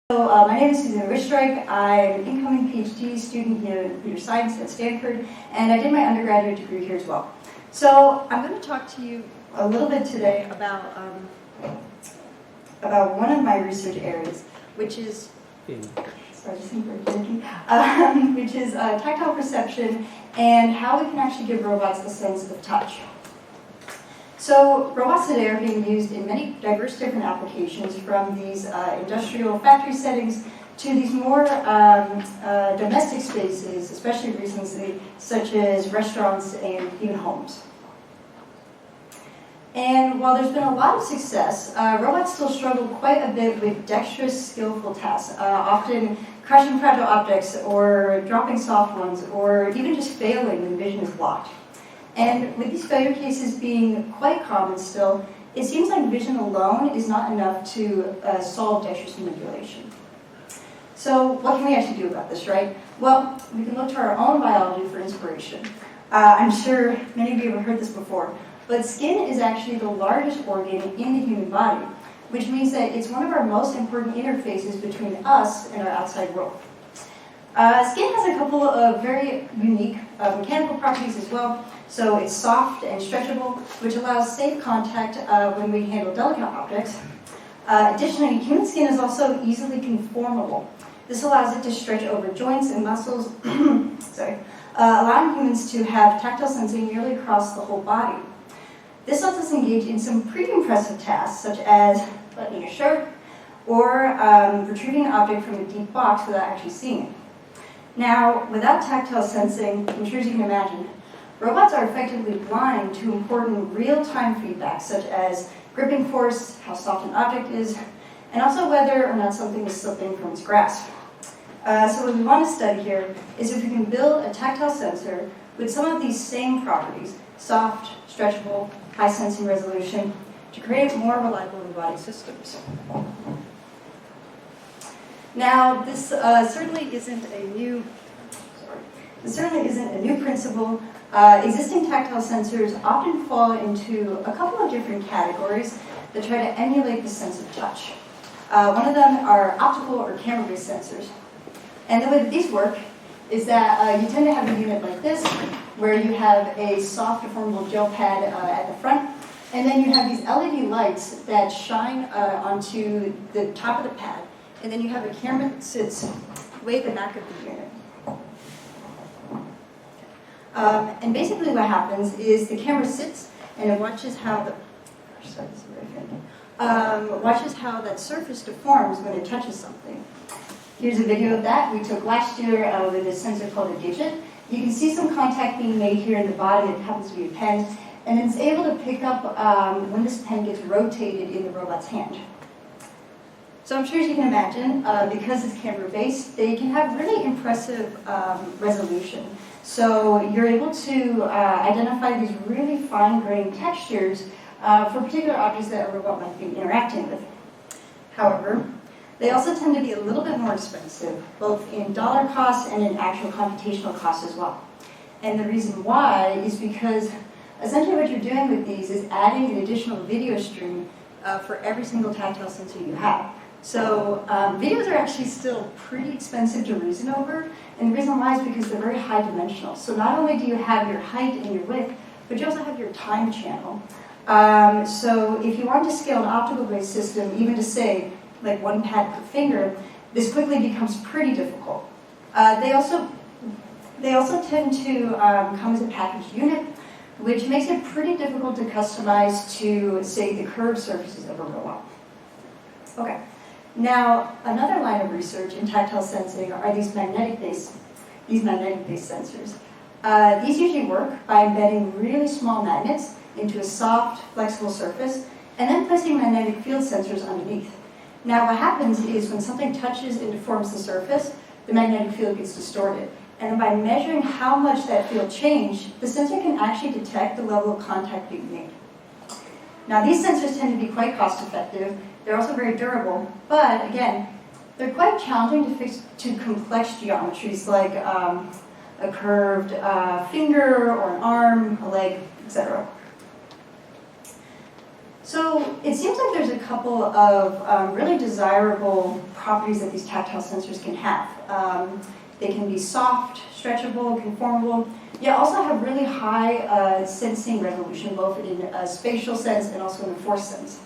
My name is Suzannah Wistreich. I'm an incoming PhD student here in computer science at Stanford, and I did my undergraduate degree here as well. So I'm going to talk to you a little bit today about one of my research areas, which is tactile perception and how we can actually give robots a sense of touch. So robots today are being used in many diverse different applications, from these industrial factory settings to these more domestic spaces, especially recently, such as restaurants and even homes. And while there's been a lot of success, robots still struggle quite a bit with dexterous, skillful tasks, often crushing fragile objects or dropping soft ones, or even just failing when vision is blocked. And with these failure cases being quite common still, it seems like vision alone is not enough to solve dexterous manipulation. So what can we actually do about this, right? Well, we can look to our own biology for inspiration. I'm sure many of you have heard this before, but skin is actually the largest organ in the human body, which means that it's one of our most important interfaces between us and our outside world. Skin has a couple of very unique mechanical properties as well. So it's soft and stretchable, which allows safe contact when we handle delicate objects. Additionally, human skin is also easily conformable. This allows it to stretch over joints and muscles, allowing humans to have tactile sensing nearly across the whole body. This lets us engage in some pretty impressive tasks, such as buttoning a shirt or retrieving an object from a deep box without actually seeing it. Now, without tactile sensing, I'm sure as you can imagine, robots are effectively blind to important real-time feedback, such as gripping force, how soft an object is, and also whether or not something is slipping from its grasp. So what we want to study here is if we can build a tactile sensor with some of these same properties, soft, stretchable, high sensing resolution, to create more reliable robotic systems. Now, this certainly isn't a new principle. Existing tactile sensors often fall into a couple of different categories that try to emulate the sense of touch. One of them are optical or camera-based sensors. And the way that these work is that you tend to have a unit like this, where you have a soft, deformable gel pad at the front, and then you have these LED lights that shine onto the top of the pad, and then you have a camera that sits way at the back of the unit. And basically what happens is the camera sits and it watches how that surface deforms when it touches something. Here's a video of that we took last year with a sensor called a digit. You can see some contact being made here in the body. It happens to be a pen, and it's able to pick up when this pen gets rotated in the robot's hand. So I'm sure as you can imagine, because it's camera-based, they can have really impressive resolution. So you're able to identify these really fine-grained textures for particular objects that a robot might be interacting with. However, they also tend to be a little bit more expensive, both in dollar costs and in actual computational costs as well. And the reason why is because essentially what you're doing with these is adding an additional video stream for every single tactile sensor you have. So videos are actually still pretty expensive to reason over, and the reason why is because they're very high dimensional. So not only do you have your height and your width, but you also have your time channel. So if you want to scale an optical-based system, even to say like 1 pad per finger, this quickly becomes pretty difficult. They also tend to come as a packaged unit, which makes it pretty difficult to customize to, say, the curved surfaces of a robot. Okay. Now, another line of research in tactile sensing are these magnetic-based sensors. These usually work by embedding really small magnets into a soft, flexible surface, and then placing magnetic field sensors underneath. Now, what happens is when something touches and deforms the surface, the magnetic field gets distorted. And then by measuring how much that field changed, the sensor can actually detect the level of contact being made. Now, these sensors tend to be quite cost-effective. They're also very durable, but again, they're quite challenging to fix to complex geometries like a curved finger or an arm, a leg, etc. So it seems like there's a couple of really desirable properties that these tactile sensors can have. They can be soft, stretchable, conformable. You also have really high sensing resolution, both in a spatial sense and also in a force sense.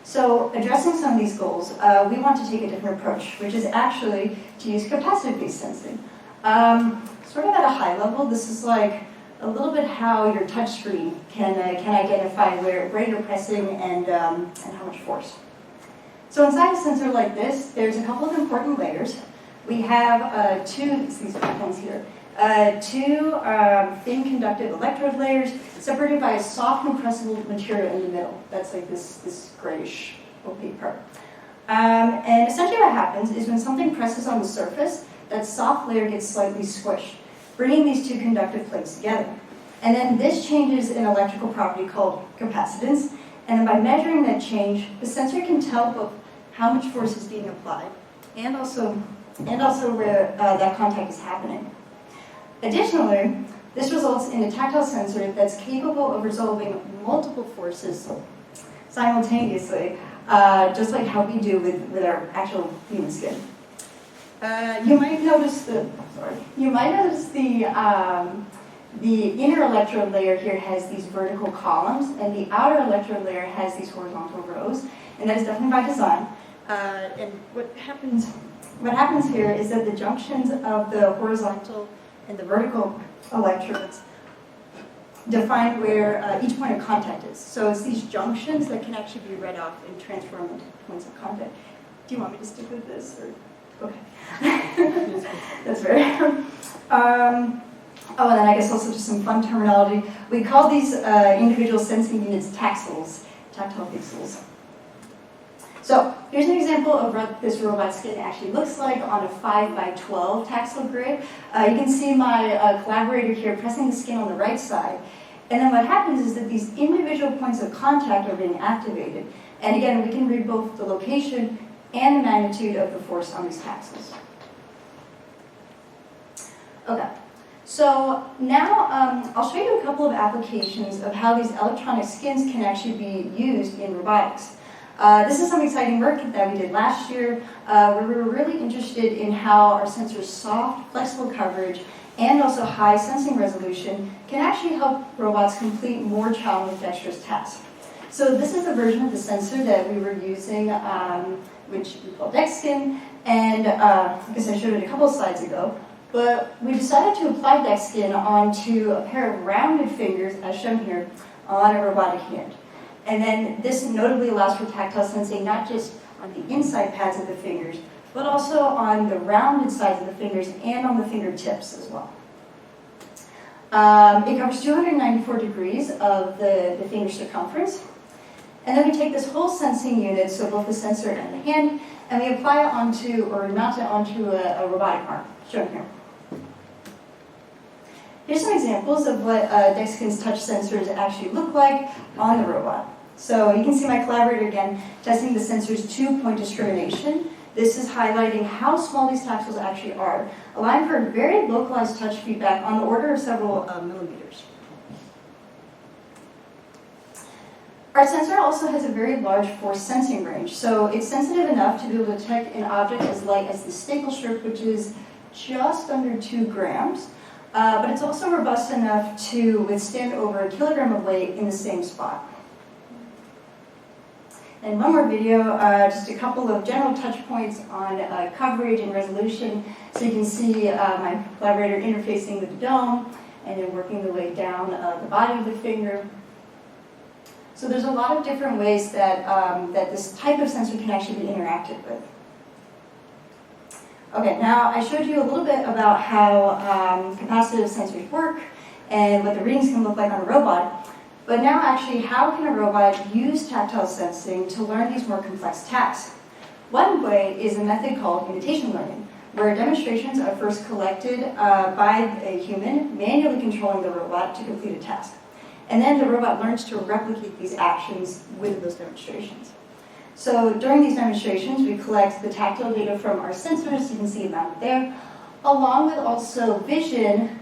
So addressing some of these goals, we want to take a different approach, which is actually to use capacitive-based sensing. Sort of at a high level, this is like a little bit how your touch screen can identify where you're pressing and how much force. So inside a sensor like this, there's a couple of important layers. We have these ones here, two thin conductive electrode layers separated by a soft compressible material in the middle. That's like this grayish opaque part. And essentially what happens is when something presses on the surface, that soft layer gets slightly squished, bringing these two conductive plates together. And then this changes an electrical property called capacitance. And then by measuring that change, the sensor can tell both how much force is being applied and also where that contact is happening. Additionally, this results in a tactile sensor that's capable of resolving multiple forces simultaneously, just like how we do with our actual human skin. You might notice the inner electrode layer here has these vertical columns, and the outer electrode layer has these horizontal rows, and that is definitely by design. And what happens here is that the junctions of the horizontal and the vertical electrodes define where each point of contact is. So it's these junctions that can actually be read off and transformed into points of contact. Do you want me to stick with this? Or? Okay. That's very... Oh, and then I guess also just some fun terminology. We call these individual sensing units taxels, tactile pixels. So here's an example of what this robot skin actually looks like on a 5x12 taxel grid. You can see my collaborator here pressing the skin on the right side. And then what happens is that these individual points of contact are being activated. And again, we can read both the location and the magnitude of the force on these taxels. Okay. So now I'll show you a couple of applications of how these electronic skins can actually be used in robotics. This is some exciting work that we did last year where we were really interested in how our sensor's soft, flexible coverage and also high sensing resolution can actually help robots complete more challenging dexterous tasks. So this is a version of the sensor that we were using, which we call DexSkin, and I guess I showed it a couple of slides ago. But we decided to apply DexSkin onto a pair of rounded fingers, as shown here, on a robotic hand. And then this notably allows for tactile sensing not just on the inside pads of the fingers, but also on the rounded sides of the fingers and on the fingertips as well. It covers 294 degrees of the finger circumference. And then we take this whole sensing unit, so both the sensor and the hand, and we apply it onto, or mount it onto a robotic arm, shown here. Here's some examples of what DexSkin's touch sensors actually look like on the robot. So you can see my collaborator again testing the sensor's two-point discrimination. This is highlighting how small these taxels actually are, allowing for very localized touch feedback on the order of several millimeters. Our sensor also has a very large force sensing range, so it's sensitive enough to be able to detect an object as light as the staple strip, which is just under 2 grams. But it's also robust enough to withstand over 1 kilogram of weight in the same spot. And one more video, just a couple of general touch points on coverage and resolution. So you can see my collaborator interfacing with the dome and then working the way down the body of the finger. So there's a lot of different ways that, that this type of sensor can actually be interacted with. Okay, now I showed you a little bit about how capacitive sensors work and what the readings can look like on a robot. But now actually, how can a robot use tactile sensing to learn these more complex tasks? One way is a method called imitation learning, where demonstrations are first collected by a human manually controlling the robot to complete a task. And then the robot learns to replicate these actions with those demonstrations. So during these demonstrations, we collect the tactile data from our sensors, you can see it mounted there, along with also vision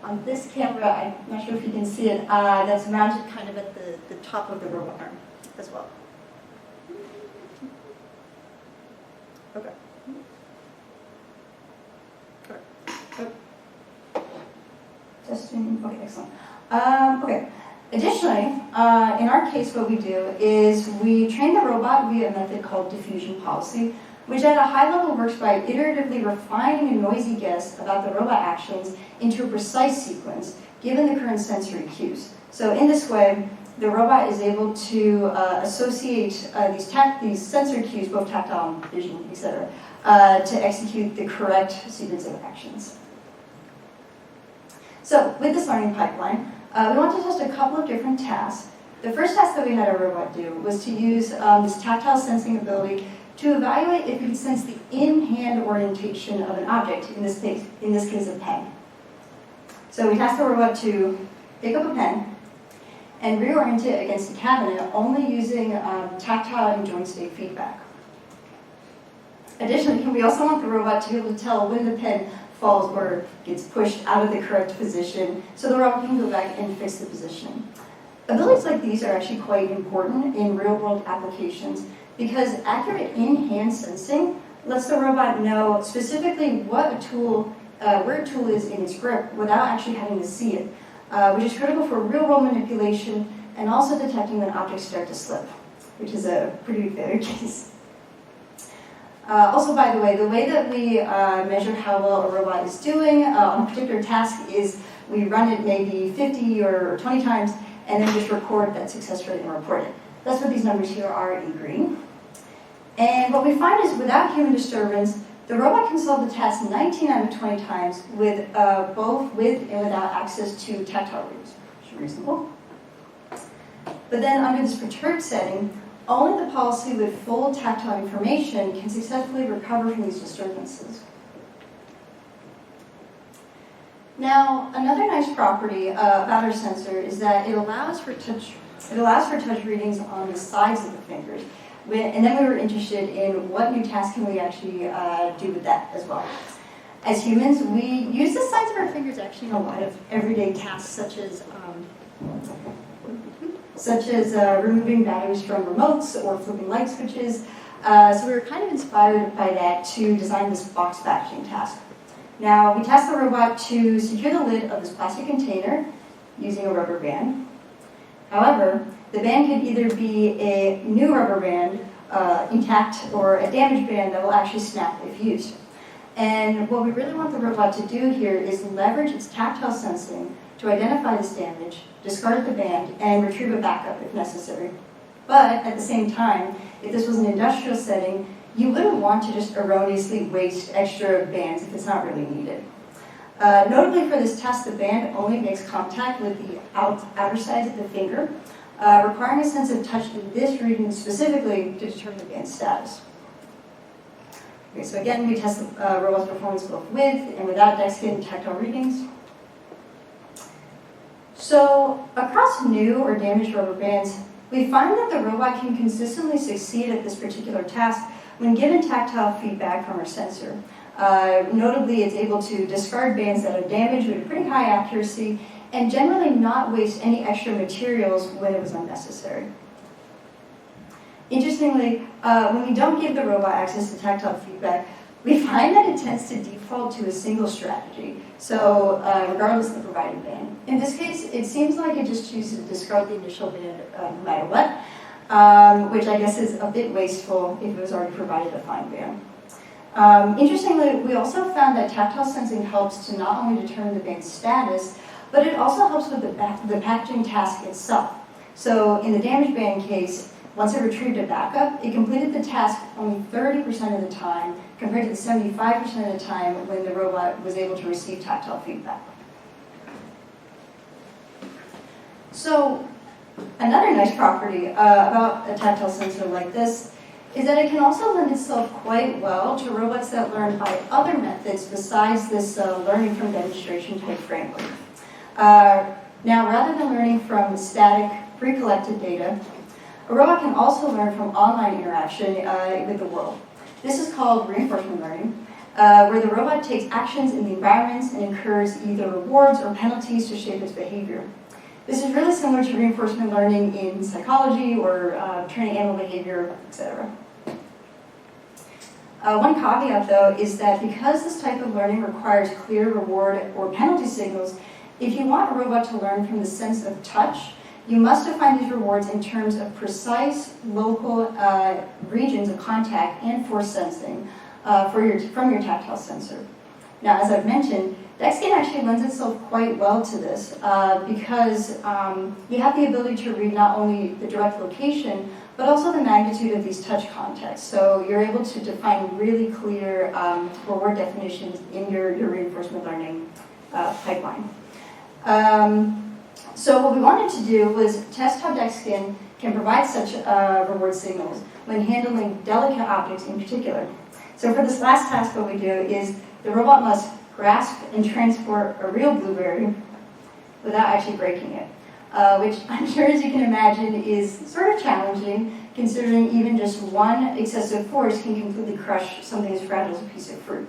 on this camera. I'm not sure if you can see it, that's mounted kind of at the top of the robot arm. as well. Okay. Testing. Okay, excellent. Okay. Additionally, in our case, what we do is we train the robot via a method called diffusion policy, which at a high level works by iteratively refining a noisy guess about the robot actions into a precise sequence, given the current sensory cues. So in this way, the robot is able to associate these sensory cues, both tactile, vision, etc., to execute the correct sequence of actions. So with this learning pipeline, we want to test a couple of different tasks. The first task that we had our robot do was to use this tactile sensing ability to evaluate if it could sense the in-hand orientation of an object, in this case a pen. So we tasked the robot to pick up a pen and reorient it against the cabinet, only using tactile and joint state feedback. Additionally, we also want the robot to be able to tell when the pen falls or gets pushed out of the correct position, so the robot can go back and fix the position. Abilities like these are actually quite important in real-world applications because accurate in-hand sensing lets the robot know specifically what a tool, where a tool is in its grip without actually having to see it, which is critical for real-world manipulation and also detecting when objects start to slip, which is a pretty big failure case. Also, by the way that we measure how well a robot is doing on a particular task is we run it maybe 50 or 20 times and then just record that success rate and report it. That's what these numbers here are in green. And what we find is without human disturbance, the robot can solve the task 19 out of 20 times with both with and without access to tactile readings, which is reasonable. But then under this perturbed setting, only the policy with full tactile information can successfully recover from these disturbances. Now, another nice property about our sensor is that it allows for touch readings on the sides of the fingers. And then we were interested in what new tasks can we actually do with that as well. As humans, we use the sides of our fingers actually in a lot of everyday tasks, such as removing batteries from remotes or flipping light switches. So we were kind of inspired by that to design this box packaging task. Now, we tasked the robot to secure the lid of this plastic container using a rubber band. However, the band could either be a new rubber band, intact, or a damaged band that will actually snap if used. And what we really want the robot to do here is leverage its tactile sensing to identify this damage, discard the band, and retrieve a backup if necessary. But at the same time, if this was an industrial setting, you wouldn't want to just erroneously waste extra bands if it's not really needed. Notably for this test, the band only makes contact with the outer sides of the finger, requiring a sense of touch in this region specifically to determine the band's status. Okay, so again, we test the robot's performance both with and without DexSkin tactile readings. So across new or damaged rubber bands, we find that the robot can consistently succeed at this particular task when given tactile feedback from our sensor. Notably, it's able to discard bands that are damaged with a pretty high accuracy and generally not waste any extra materials when it was unnecessary. Interestingly, when we don't give the robot access to tactile feedback, we find that it tends to default to a single strategy, so regardless of the provided band. In this case, it seems like it just chooses to discard the initial band no matter what, which I guess is a bit wasteful if it was already provided a fine band. Interestingly, we also found that tactile sensing helps to not only determine the band's status, but it also helps with the packaging task itself. So in the damaged band case, once it retrieved a backup, it completed the task only 30% of the time, compared to the 75% of the time when the robot was able to receive tactile feedback. So another nice property about a tactile sensor like this is that it can also lend itself quite well to robots that learn by other methods besides this learning from demonstration type framework. Now, rather than learning from static, pre-collected data, a robot can also learn from online interaction with the world. This is called reinforcement learning, where the robot takes actions in the environments and incurs either rewards or penalties to shape its behavior. This is really similar to reinforcement learning in psychology or training animal behavior, etc. One caveat, though, is that because this type of learning requires clear reward or penalty signals, if you want a robot to learn from the sense of touch, you must define these rewards in terms of precise local regions of contact and force sensing from your tactile sensor. Now, as I've mentioned, DexSkin actually lends itself quite well to this because you have the ability to read not only the direct location, but also the magnitude of these touch contacts. So you're able to define really clear reward definitions in your reinforcement learning pipeline. So what we wanted to do was test how DexSkin can provide such reward signals when handling delicate objects in particular. So for this last task, what we do is the robot must grasp and transport a real blueberry without actually breaking it, which I'm sure, as you can imagine, is sort of challenging, considering even just one excessive force can completely crush something as fragile as a piece of fruit.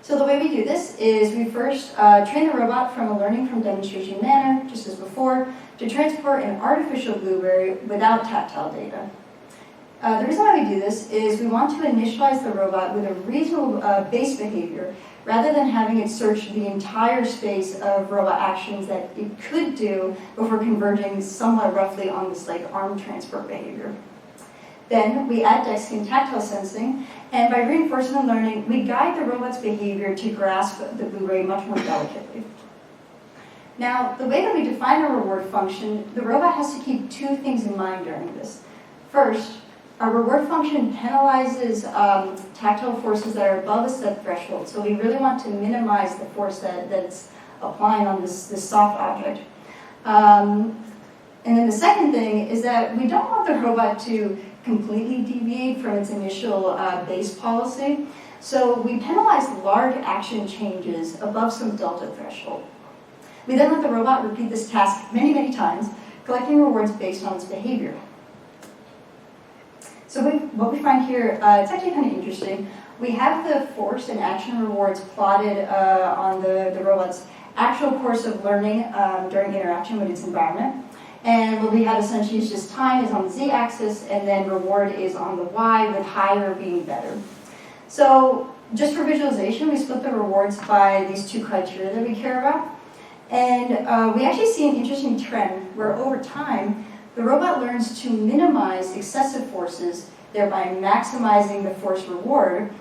So the way we do this is we first train the robot from a learning from demonstration manner, just as before, to transport an artificial blueberry without tactile data. The reason why we do this is we want to initialize the robot with a reasonable base behavior rather than having it search the entire space of robot actions that it could do before converging somewhat roughly on this like arm transport behavior. Then we add DexSkin tactile sensing, and by reinforcement learning, we guide the robot's behavior to grasp the blueberry much more delicately. Now, the way that we define a reward function, the robot has to keep two things in mind during this. First, our reward function penalizes tactile forces that are above a set threshold, so we really want to minimize the force that it's applying on this soft object. And then the second thing is that we don't want the robot to completely deviate from its initial base policy, so we penalize large action changes above some delta threshold. We then let the robot repeat this task many, many times, collecting rewards based on its behavior. So what we find here, it's actually kind of interesting. We have the force and action rewards plotted on the robot's actual course of learning during interaction with its environment. And what we have essentially is just time is on the z-axis, and then reward is on the y, with higher being better. So just for visualization, we split the rewards by these two criteria that we care about. And we actually see an interesting trend where over time, the robot learns to minimize excessive forces, thereby maximizing the force reward,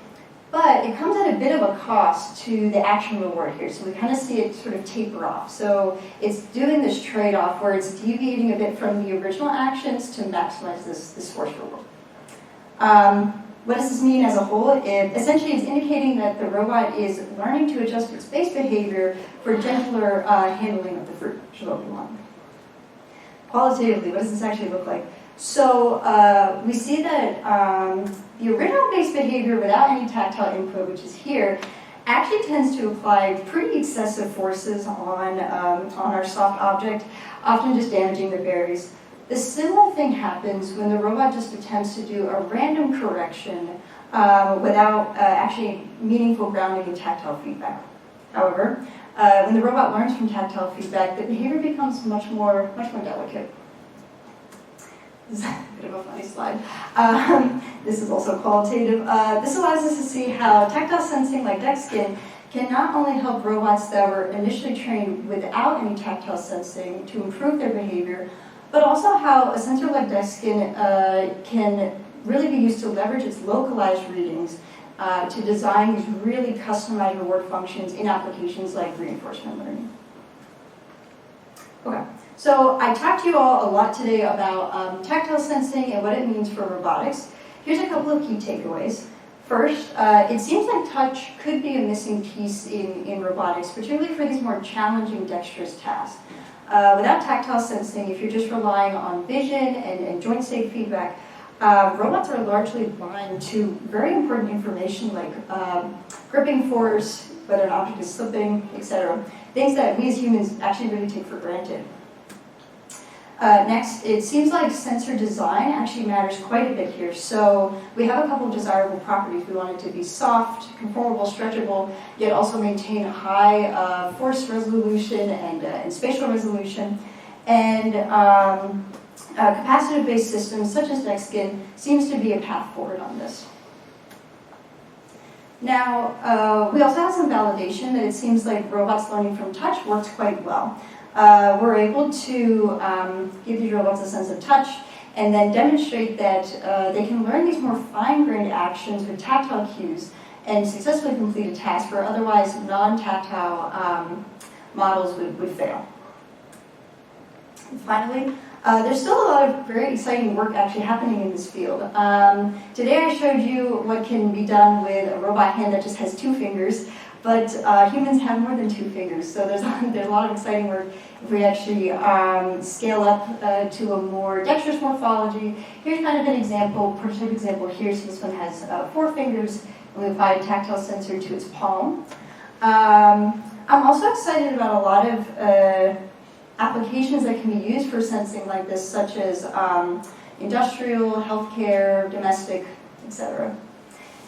but it comes at a bit of a cost to the action reward here. So we kind of see it sort of taper off. So it's doing this trade-off where it's deviating a bit from the original actions to maximize this force reward. What does this mean as a whole? Essentially, it's indicating that the robot is learning to adjust its base behavior for gentler handling of the fruit, which is what we want. Qualitatively, what does this actually look like? So we see that the original base behavior without any tactile input, which is here, actually tends to apply pretty excessive forces on our soft object, often just damaging the berries. The similar thing happens when the robot just attempts to do a random correction without actually meaningful grounding and tactile feedback. However, when the robot learns from tactile feedback, the behavior becomes much more delicate. This is a bit of a funny slide. This is also qualitative. This allows us to see how tactile sensing like DexSkin can not only help robots that were initially trained without any tactile sensing to improve their behavior, but also how a sensor like DexSkin can really be used to leverage its localized readings to design these really customized reward functions in applications like reinforcement learning. Okay, so I talked to you all a lot today about tactile sensing and what it means for robotics. Here's a couple of key takeaways. First, it seems like touch could be a missing piece in robotics, particularly for these more challenging dexterous tasks. Without tactile sensing, if you're just relying on vision and joint state feedback, robots are largely blind to very important information like gripping force, whether an object is slipping, etc. Things that we as humans actually really take for granted. Next, it seems like sensor design actually matters quite a bit here. So we have a couple of desirable properties. We want it to be soft, conformable, stretchable, yet also maintain a high force resolution and spatial resolution. And capacitive-based systems such as DexSkin seems to be a path forward on this. Now, we also have some validation that it seems like robots learning from touch works quite well. We're able to give these robots a sense of touch and then demonstrate that they can learn these more fine-grained actions with tactile cues and successfully complete a task where otherwise non-tactile models would fail. And finally, there's still a lot of very exciting work actually happening in this field. Today I showed you what can be done with a robot hand that just has 2 fingers. But humans have more than 2 fingers, so there's a lot of exciting work if we actually scale up to a more dexterous morphology. Here's kind of an example, prototype example here. So this one has 4 fingers, and we apply a tactile sensor to its palm. I'm also excited about a lot of applications that can be used for sensing like this, such as industrial, healthcare, domestic, etc.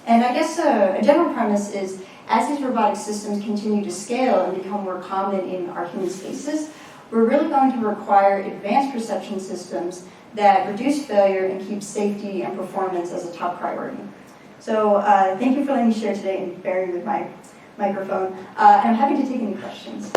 And I guess a general premise is, as these robotic systems continue to scale and become more common in our human spaces, we're really going to require advanced perception systems that reduce failure and keep safety and performance as a top priority. So thank you for letting me share today and bearing with my microphone. And I'm happy to take any questions.